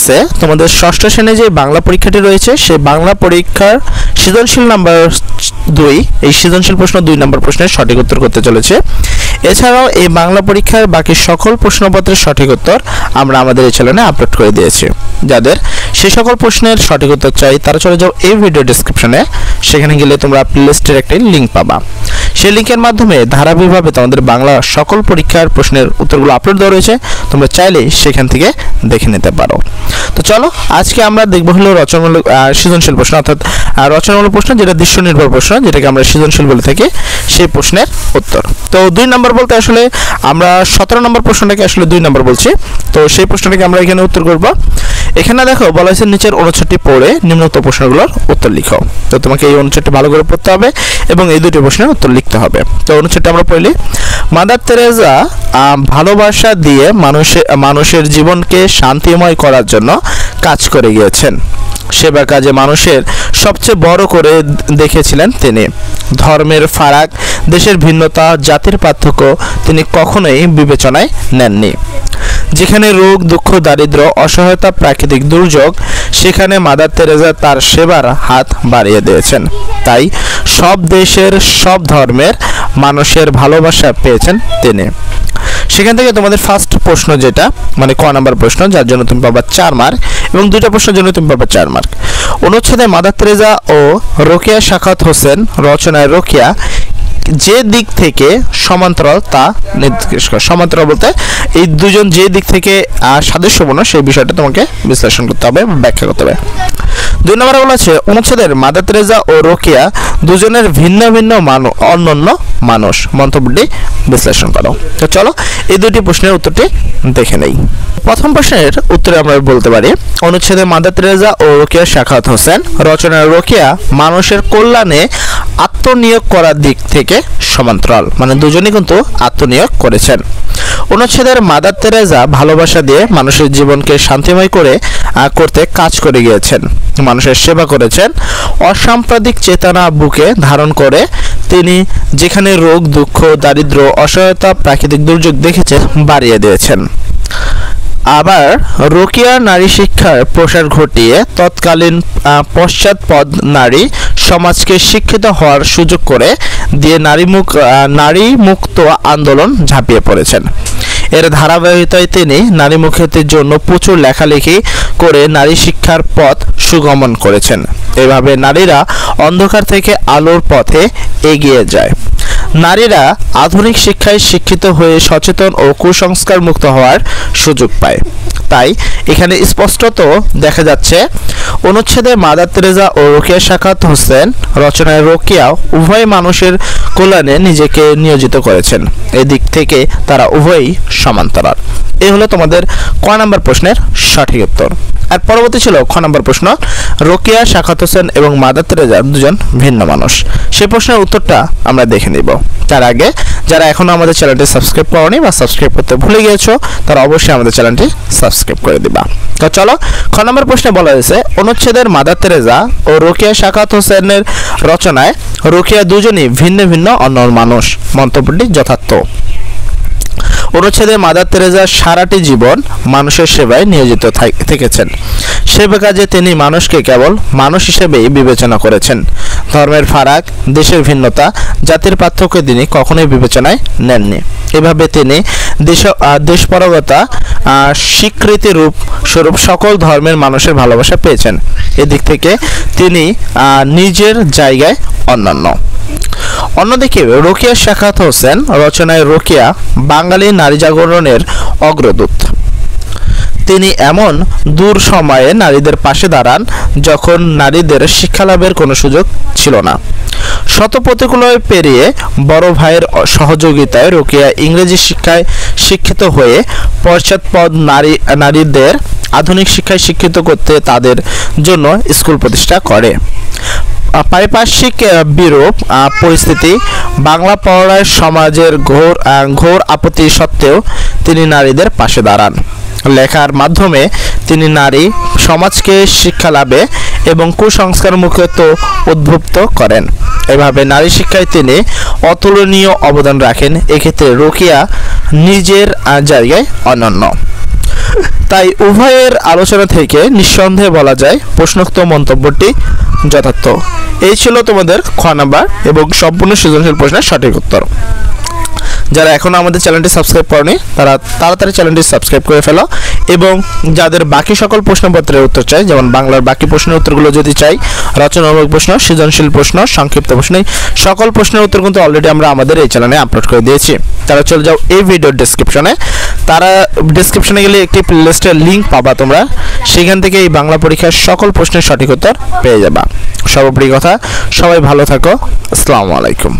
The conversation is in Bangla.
আছে তোমাদের ষষ্ঠ শ্রেণী যে বাংলা পরীক্ষাটি রয়েছে সেই বাংলা পরীক্ষার সৃজনশীল নাম্বার 2 এই সৃজনশীল প্রশ্ন 2 নম্বর প্রশ্নের সঠিক উত্তর করতে চলেছে। এছাড়াও এই বাংলা পরীক্ষার বাকি সকল প্রশ্নপত্রের সঠিক উত্তর আমরা আমাদের এই চ্যানেলে আপলোড করে দিয়েছি। যাদের সেই সকল প্রশ্নের সঠিক উত্তর চাই তারা চলে যাও এই ভিডিও ডেসক্রিপশনে, সেখানে গেলে তোমরা প্লেলিস্টের একটি লিঙ্ক পাবা। সেই লিঙ্কের মাধ্যমে ধারাবাহিকভাবে তোমাদের বাংলা সকল পরীক্ষার প্রশ্নের উত্তরগুলো আপলোড দেওয়া রয়েছে, তোমরা চাইলেই সেখান থেকে দেখে নিতে পারো। তো চলো আজকে আমরা দেখব হলো রচনামূলক সৃজনশীল প্রশ্ন, অর্থাৎ রচনামূলক প্রশ্ন যেটা দৃশ্য নির্ভর প্রশ্ন, যেটাকে আমরা সৃজনশীল বলে থাকি, সেই প্রশ্নের উত্তর। তো 2 নম্বর বলতে আসলে আমরা 17 নম্বর প্রশ্নটাকে আসলে 2 নম্বর বলছি। তো সেই প্রশ্নটাকে আমরা এখানে উত্তর করব। এখানে দেখো বলা হয়েছে নিচের অনুচ্ছেদটি পড়ে নিম্নোক্ত প্রশ্নগুলোর উত্তর লিখো। তো তোমাকে এই অনুচ্ছেদটি ভালো করে পড়তে হবে এবং এই দুটি প্রশ্নের উত্তর লিখতে হবে। তো অনুচ্ছেদটা আমরা পড়লি, মাদার তেরেসা ভালোবাসা দিয়ে মানুষের জীবনকে শান্তিময় করার জন্য কাজ করে গিয়েছেন। সেবা কাজে মানুষের সবচেয়ে বড় করে দেখেছিলেন তিনি। ধর্মের ফারাক, দেশের ভিন্নতা, জাতির পার্থক্য তিনি কখনোই বিবেচনায় নেননি। যেখানে রোগ, দুঃখ, দারিদ্র্য, অসহায়তা, প্রাকৃতিক দুর্যোগ, সেখানে মাদার তেরেসা তার সেবার হাত বাড়িয়ে দিয়েছেন। তাই সব দেশের, সব ধর্মের মানুষের ভালোবাসা পেয়েছেন তিনি। সেখান থেকে তোমাদের ফার্স্ট প্রশ্ন যেটা মানে ক নাম্বার প্রশ্ন, যার জন্য তুমি পাবা 4 মার্ক, এবং 2টা প্রশ্নের জন্য তুমি পাবা 4 মার্ক। অনুচ্ছেদে মাদার তেরেসা ও রোকেয়া সাখাওয়াত হোসেন রচনায় রোকেয়া যে দিক থেকে সমান্তরাল তা নির্দেশ করে। সমান্তরাল বলতে এই দুজন যে দিক থেকে সাদৃশ্যপূর্ণ সেই বিষয়টা তোমাকে বিশ্লেষণ করতে হবে, ব্যাখ্যা করতে হবে। 2 নম্বরে বলা আছে অনুচ্ছেদের মাদার তেরেসা ও রোকেয়া দুজনের ভিন্ন ভিন্ন অনন্য মানুষ, মন্তব্যটি বিশ্লেষণ করো। তো চলো এই দুটি প্রশ্নের উত্তরটি দেখে নেই। প্রথম প্রশ্নের উত্তরে আমরা বলতে পারি অনুচ্ছেদে মাদার তেরেসা ও রোকেয়া সাখাওয়াত হোসেন রচনায় রোকেয়া মানুষের কল্যাণে আত্মনিয়োগ করার দিক থেকে সমান্তরাল, মানে দুজনেই কিন্তু আত্মনিয়োগ করেছেন। অনুচ্ছেদের মাদার তেরেসা ভালোবাসা দিয়ে মানুষের জীবনকে শান্তিময় করতে কাজ করে গিয়েছেন, মানুষের সেবা করেছেন। অসাম্প্রদায়িক চেতনা বুকে ধারণ করে তিনি যেখানে রোগ, দুঃখ, দারিদ্র্য, অসহায়তা, প্রাকৃতিক দুর্যোগ দেখেছেন বাড়িয়ে দিয়েছেন। আবার রোকেয়া নারী শিক্ষার প্রসার ঘটিয়ে তৎকালীন পশ্চাৎপদ নারী সমাজকে শিক্ষিত হওয়ার সুযোগ করে দিয়ে নারী মুক্ত আন্দোলন ঝাঁপিয়ে পড়েছেন। এর ধারাবাহিকতায় তিনি নারী মুক্তির জন্য প্রচুর লেখালেখি করে নারী শিক্ষার পথ সুগমন করেছেন। এভাবে নারীরা অন্ধকার থেকে আলোর পথে এগিয়ে যায়। নারীরা আধুনিক শিক্ষায় শিক্ষিত হয়ে সচেতন ও কুসংস্কার মুক্ত হওয়ার সুযোগ পায়। তাই এখানে স্পষ্টত দেখা যাচ্ছে অনুচ্ছেদে মাদার তেরেসা ও রোকেয়া সাখাওয়াত হোসেন রচনায় রোকেয়া উভয় মানুষের কল্যাণে নিজেকে নিয়োজিত করেছেন। এদিক থেকে তারা উভয়ই সমান্তরাল। এই হলো তোমাদের ক নাম্বার প্রশ্নের সঠিক উত্তর। আর পরবর্তী ছিল খ নাম্বার প্রশ্ন, রোকেয়া সাখাওয়াত হোসেন এবং মাদার তেরেসা দুজন ভিন্ন মানুষ। সেই প্রশ্নের উত্তরটা আমরা দেখে নিব। তার আগে যারা এখনো আমাদের চ্যানেলটি সাবস্ক্রাইব করোনি বা সাবস্ক্রাইব করতে ভুলে গিয়েছো তারা অবশ্যই আমাদের চ্যানেলটি সাবস্ক্রাইব করে দিবা। তো চলো খ নম্বর প্রশ্নে বলা হয়েছে অনুচ্ছেদের মাদার তেরেসা ও রোকেয়া সাখাওয়াত হোসেনের রচনায় রোকেয়া দুজনই ভিন্ন ভিন্ন অন্য মানুষ, মন্তব্যটি যথার্থ। অনুচ্ছেদে মাদার তেরেসা সারাটি জীবন মানুষের সেবায় নিয়োজিত থেকেছেন। সেবা কাজে তিনি মানুষকে কেবল মানুষ হিসেবেই বিবেচনা করেছেন। ধর্মের ফারাক, দেশের ভিন্নতা, জাতির পার্থক্য তিনি কখনোই বিবেচনায় নেননি। এভাবে তিনি দেশপরগতা স্বীকৃতি স্বরূপ সকল ধর্মের মানুষের ভালোবাসা পেয়েছেন। এদিক থেকে তিনি নিজের জায়গায় অনন্য। অন্যদিকে রোকেয়া সাখাওয়াত হোসেন রচনায় রোকেয়া বাঙালি নারী জাগরণের অগ্রদূত। তিনি এমন দূর সময়ে নারীদের পাশে দাঁড়ান যখন নারীদের শিক্ষালাভের কোনো সুযোগ ছিল না। শত প্রতিকূলতা পেরিয়ে বড় ভাইয়ের সহযোগিতায় রোকেয়া ইংরেজি শিক্ষায় শিক্ষিত হয়ে পশ্চাৎপদ নারীদের আধুনিক শিক্ষায় শিক্ষিত করতে তাদের জন্য স্কুল প্রতিষ্ঠা করে। পারিপার্শ্বিক বিরূপ পরিস্থিতি, বাংলা পড়ায় সমাজের ঘোর আপত্তি সত্ত্বেও তিনি নারীদের পাশে দাঁড়ান। লেখার মাধ্যমে তিনি নারী সমাজকে শিক্ষা লাভে এবং কুসংস্কার মুক্ত উদ্বুদ্ধ করেন। এভাবে নারী শিক্ষায় তিনি অতুলনীয় অবদান রাখেন। এক্ষেত্রে রোকেয়া নিজের জায়গায় অনন্য। তাই উভয়ের আলোচনা থেকে নিঃসন্দেহে বলা যায় প্রশ্নোক্ত মন্তব্যটি যথার্থ। এই ছিল তোমাদের খ নাম্বার এবং সম্পূর্ণ সৃজনশীল প্রশ্নের সঠিক উত্তর। যারা এখনও আমাদের চ্যানেলটি সাবস্ক্রাইব করেনি তারা তাড়াতাড়ি চ্যানেলটি সাবস্ক্রাইব করে ফেলো, এবং যাদের বাকি সকল প্রশ্নপত্রের উত্তর চাই, যেমন বাংলার বাকি প্রশ্নের উত্তরগুলো যদি চাই, রচনামূলক প্রশ্ন, সৃজনশীল প্রশ্ন, সংক্ষিপ্ত প্রশ্ন, সকল প্রশ্নের উত্তর কিন্তু অলরেডি আমরা আমাদের এই চ্যানেলে আপলোড করে দিয়েছি। তারা চলে যাও এই ভিডিওর ডেসক্রিপশনে, তারা ডেসক্রিপশনে গেলে একটি প্লেলিস্টের লিঙ্ক পাবা তোমরা, সেখান থেকে এই বাংলা পরীক্ষার সকল প্রশ্নের সঠিক উত্তর পেয়ে যাবা। সর্বোপরি কথা, সবাই ভালো থাকো। আসসালামু আলাইকুম।